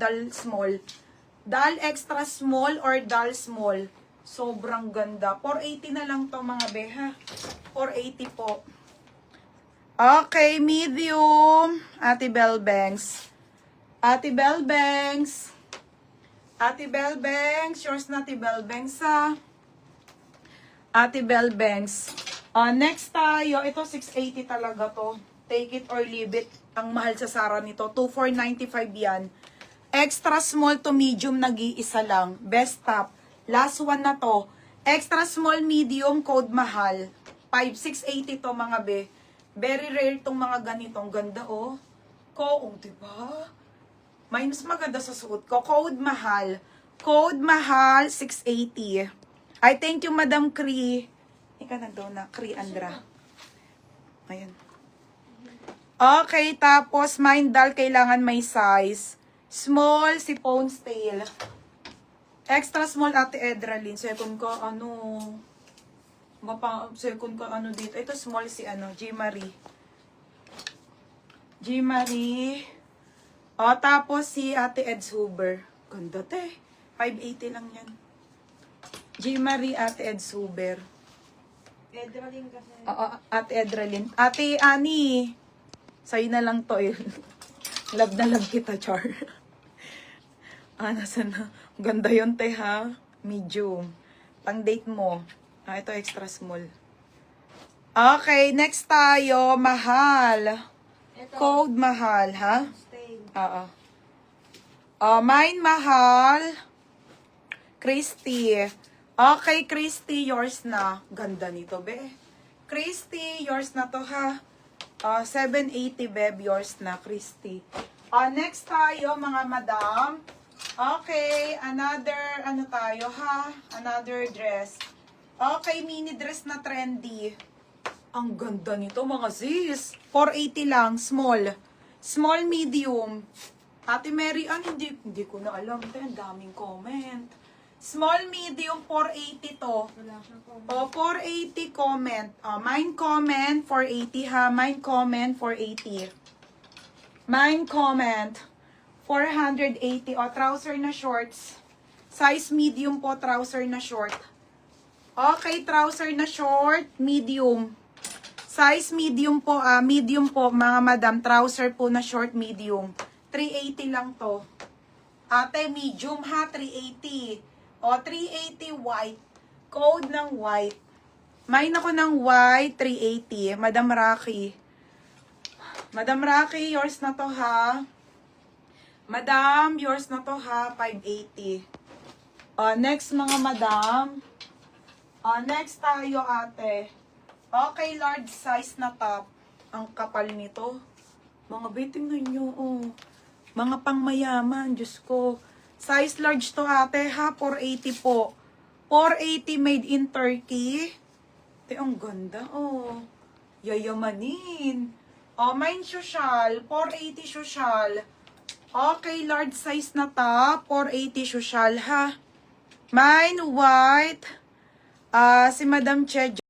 doll small. Doll extra small or doll small. Sobrang ganda. 480 na lang to mga beha. 480 po. Okay, medium. Ate Bell Banks. Ate Bell Banks. Ate Bell Banks. Yours na Ate Bell Banks ha. Ate Bell Banks. Next tayo. Ito 680 talaga to. Take it or leave it. Ang mahal sa Zara nito. 2495 yan. Extra small to medium, nag-iisa lang. Best top. Last one na to. Extra small, medium, code mahal. 5680 to mga be. Very rare tong mga ganitong. Ganda oh. Diba? May mas maganda sa suot ko. Code mahal. Code mahal, 680. I thank you, Madam Cree. Ika na doon na. Cree Andra. Ayan. Okay, tapos mindal, kailangan may size. Small, si Phone's Tail. Extra small, Ate Edralyn. Second ko, second ko, dito. Ito small si, G. Marie. G. Marie. Tapos si Ate Eds Huber. Ganda, te. 580 lang yan. G. Marie, Ate Eds Huber. Edralyn kasi. Ate Edralyn. Ate Ani. Sa'yo na lang to eh. Love na love kita, Char. Nasaan na? Ganda yun, te, ha? Medium. Pang date mo. Ito extra small. Okay, next tayo. Mahal. Ito. Code mahal, ha? Stay. Oo. Mine mahal. Christy. Okay, Christy, yours na. Ganda nito, be. Christy, yours na to, ha? 780, beb, yours na, Christy. Next tayo, mga madam. Okay, another, tayo, ha? Another dress. Okay, mini dress na trendy. Ang ganda nito, mga sis. 480 lang, small. Small, medium. Ate Mary, hindi ko na alam. Ang daming comment. Small, medium, 480 to. Wala siyang comment. 480 comment. Mine comment, 480 ha. Mine comment, 480. Mine comment, 480. Trouser na shorts. Size medium po, trouser na short. Okay, trouser na short, medium. Size medium po, mga madam. Trouser po na short, medium. 380 lang to. Ate, medium ha, 380. 380 white. Code ng white. Mine ako ng white, 380. Madam Rocky. Madam Rocky, yours na to ha. Madam, yours na to ha, 580. Next mga madam. Next tayo ate. Okay, large size na top. Ang kapal nito. Mga beting na nyo, Mga pangmayaman, Diyos ko. Size large to ate ha, 480 po. 480 made in Turkey. Ang ganda, Yayamanin. Mine social, 480 social. Okay, large size na top, 480 social ha. Mine white. Si Madam Che